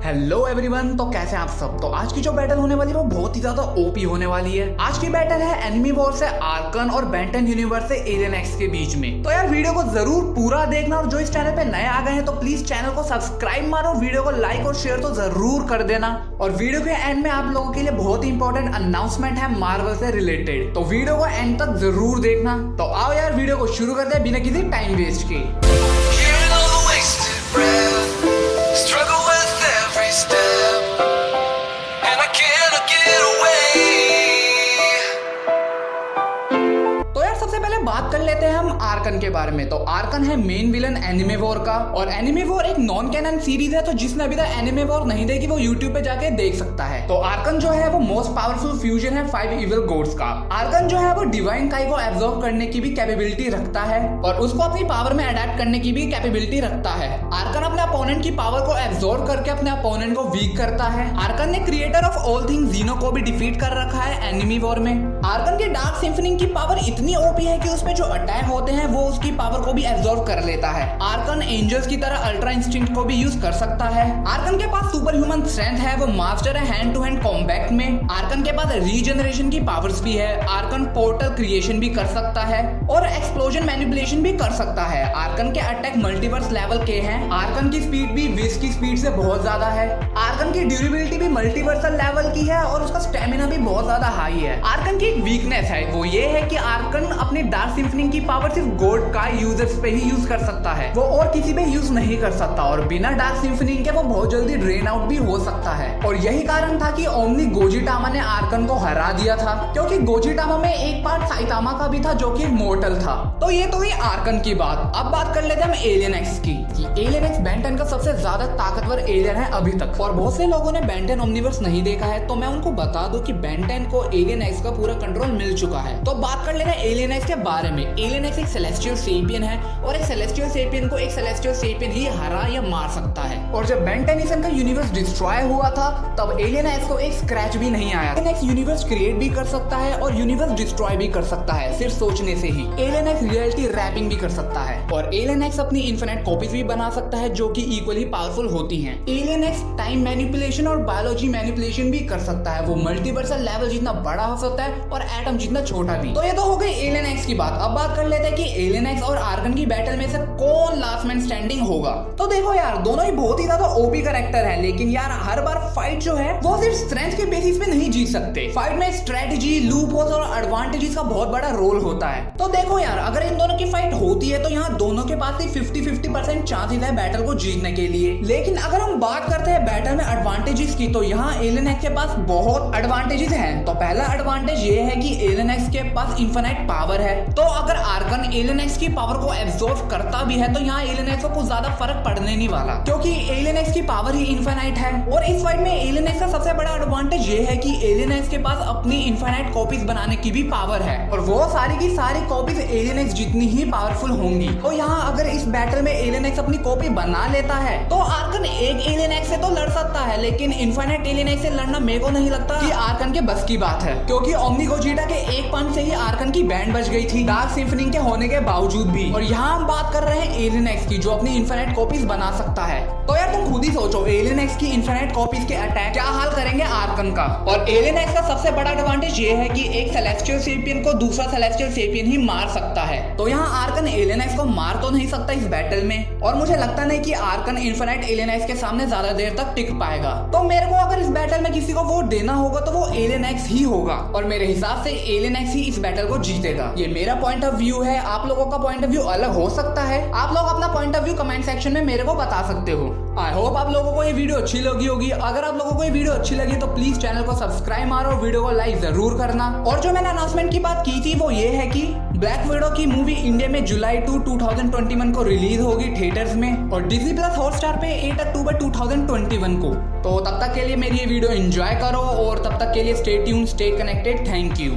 Hello everyone, तो कैसे हैं आप सब। तो आज की जो बैटल होने वाली है वो बहुत ही ज्यादा ओपी होने वाली है। आज की बैटल है एनिमी वॉर से आर्कन और बेंटन यूनिवर्स से एलियन एक्स के बीच में। तो यार वीडियो को जरूर पूरा देखना, और जो इस चैनल पे नए आ गए हैं तो प्लीज चैनल को सब्सक्राइब मारो, वीडियो को लाइक और शेयर तो जरूर कर देना। और वीडियो के एंड में आप लोगों के लिए बहुत ही इंपॉर्टेंट अनाउंसमेंट है मार्वल से रिलेटेड, तो वीडियो को एंड तक जरूर देखना। तो आओ यार वीडियो को शुरू करते हैं बिना किसी टाइम वेस्ट के। बात कर लेते हैं हम आर्कन के बारे में। तो आर्कन है मेन विलन एनिमे वॉर का, और एनिमे वॉर एक नॉन कैनन सीरीज है, तो जिसने अभी तक एनिमे वॉर नहीं देखी वो यूट्यूब पे जाके देख सकता है। तो आर्कन जो है वो मोस्ट पावरफुल फ्यूजन है 5 इविल गॉड्स का। आर्कन जो है वो डिवाइन काई को एब्जॉर्ब करने की भी कैपेबिलिटी रखता है, और उसको अपनी पावर में अडेप्ट करने की भी कैपेबिलिटी रखता है। आर्कन अपने अपोनेंट की पावर को एब्जॉर्ब करके अपने अपोनेंट को वीक करता है। आर्कन ने क्रिएटर ऑफ ऑल थिंग्स जीनो को भी डिफीट कर रखा है एनिमी वॉर में। आर्कन की डार्क सिम्फनी की पावर इतनी ओपी है कि उसमें जो अटैक होते हैं वो उसकी पावर को भी एब्जॉर्ब कर लेता है। आर्कन एंजल्स की तरह अल्ट्रा इंस्टिंक्ट को भी यूज कर सकता है। आर्कन के पास सुपर ह्यूमन स्ट्रेंथ है, वो मास्टर है हैंड टू हैंड कॉम्बैट में। आर्कन के पास रीजनरेशन की पावर्स भी है। आर्कन पोर्टल क्रिएशन भी कर सकता है और एक्सप्लोजन मैनिपुलेशन भी कर सकता है। आर्कन के अटैक मल्टीवर्स लेवल के हैं। आर्कन की स्पीड भी विस की स्पीड से बहुत ज्यादा है। आर्कन की ड्यूरेबिलिटी भी मल्टीवर्सल लेवल की है, और उसका स्टेमिना भी बहुत ज्यादा हाई है। आर्कन की एक वीकनेस है, वो ये है कि आर्कन अपनी डार्क सिम्फनी की पावर सिर्फ गॉड का यूजर्स पे ही यूज कर सकता है, वो और किसी पे यूज नहीं कर सकता, और बिना डार्क सिम्फनी के वो बहुत जल्दी ड्रेन आउट भी हो सकता है। और यही कारण था कि ओमनी गोजिटामा ने आर्कन को हरा दिया था, क्योंकि गोजिटामा में एक पार्ट साइतामा का भी था जो कि मोर्टल था। तो ये तो हुई आर्कन की बात। अब बात कर लेते हैं हम एलियन एक्स की। एलियन एक्स बेंटन का सबसे ज्यादा ताकतवर एलियन है अभी तक, और बहुत से लोगों ने बेंटन ओमनिवर्स नहीं देखा है, तो मैं उनको बता दूं कि बेंटन को एलियन एक्स का पूरा कंट्रोल मिल चुका है। तो बात कर लेते हैं एलियन एक्स के बारे में। एलियन एक्स एक सेलेस्टियल सेपियन है, और एक सेलेस्टियल सेपियन को एक सेलेस्टियल सेपियन ही हरा या मार सकता है। और जब बेंटेनिसन का यूनिवर्स डिस्ट्रॉय हुआ था तब एलियन एक्स को एक स्क्रैच भी नहीं आया। एलियन एक्स यूनिवर्स क्रिएट भी कर सकता है और यूनिवर्स डिस्ट्रॉय भी कर सकता है सिर्फ सोचने से ही। एलियन एक्स रियलिटी रैपिंग भी कर सकता है, और एलियन एक्स अपनी इन्फिनिट कॉपीज भी बना सकता है जो कि इक्वली पावरफुल होती हैं। एलियन एक्स टाइम मैनिपुलेशन और बायोलॉजी मैनिपुलेशन भी कर सकता है, वो मल्टीवर्सल लेवल जितना बड़ा हो सकता है और एटम जितना छोटा भी। तो ये तो हो गई एलियन एक्स की बात। अब बात कर लेते हैं कि एलियन एक्स और आर्कन की बैटल में से कौन लास्ट मैन स्टैंडिंग होगा। तो देखो यार, दोनों ही बहुत ही ज्यादा ओपी कैरेक्टर हैं, लेकिन यार हर बार फाइट जो है वो सिर्फ स्ट्रेंथ के बेसिस पे नहीं जीत सकते। फाइट में स्ट्रेटजी, लूप होल्स और एडवांटेजेस का बहुत बड़ा रोल होता है। तो देखो यार, अगर इन दोनों की फाइट होती है तो यहाँ दोनों के पास ही 50-50% चांसेस है बैटल को जीतने के लिए। लेकिन अगर हम बात करते हैं बैटल में एडवांटेजेस की, तो यहाँ एलियन एक्स के पास बहुत एडवांटेजेस हैं। तो पहला एडवांटेज ये है कि एलियन एक्स के पास इनफिनिट पावर है, तो अगर आर्कन एलियन एक्स की पावर को एब्जॉर्ब करता भी है तो यहाँ एलियन एक्स को कुछ ज्यादा फर्क पड़ने नहीं वाला, क्योंकि एलियन एक्स की पावर ही इनफिनिट है। और इस फाइट में एलियन एक्स का सबसे बड़ा एडवांटेज ये है कि एलियन एक्स के पास अपनी इनफिनिट कॉपीज बनाने की भी पावर है, और वो सारी की सारी कॉपीज एलियन एक्स जितनी ही पावरफुल होंगी। तो यहाँ अगर इस बैटल में एलियन एक्स अपनी कॉपी बना लेता है तो आर्कन एक एलियन एक्स से तो लड़ सकता है, लेकिन इनफिनिट एलियन एक्स से लड़ना मेरे को नहीं लगता कि आर्कन के बस की बात है, क्योंकि ओमनी गोजिटा के एक पंच से ही आर्कन की बैंड बच गई थी डार्क सिम्फनी के होने के बावजूद भी। और यहाँ हम बात कर रहे हैं एलियन एक्स की, जो अपनी इनफिनिट कॉपीज बना सकता है। तो यार तुम खुद ही सोचो, एलियन एक्स की इनफिनिट कॉपीज के अटैक क्या हाल करेंगे आर्कन का। और एलियन एक्स का सबसे बड़ा एडवांटेज ये है कि एक सेलेस्टियल सेपियन को दूसरा सेलेस्टियल सेपियन ही मार सकता है। तो यहाँ आर्कन एलियन एक्स को मार तो नहीं सकता इस बैटल में, और मुझे लगता नहीं कि आर्कन इनफिनिट एलियन एक्स के सामने ज्यादा देर तक टिक पाएगा। तो मेरे को अगर इस बैटल में किसी को वोट देना होगा तो वो एलियन एक्स ही होगा, और मेरे हिसाब से एलियन एक्स ही इस बैटल को जीतेगा। ये मेरा पॉइंट ऑफ व्यू है, आप लोगों का पॉइंट ऑफ व्यू अलग हो सकता है। आप लोग अपना point of view comment section में मेरे को बता सकते हो। आई होप आप लोगों को ये वीडियो अच्छी लगी होगी। अगर आप लोगों को ये वीडियो अच्छी लगी तो प्लीज चैनल को सब्सक्राइब मारो, वीडियो को लाइक जरूर करना। और जो मैंने अनाउंसमेंट की बात की थी वो ये है कि ब्लैक विडो की मूवी इंडिया में जुलाई 2, 2021 को रिलीज होगी थिएटर्स में, और डिज्नी प्लस हॉटस्टार पे 8 अक्टूबर 2021 को। तो तब तक के लिए मेरी ये वीडियो एंजॉय करो, और तब तक के लिए stay tune, stay connected. Thank you.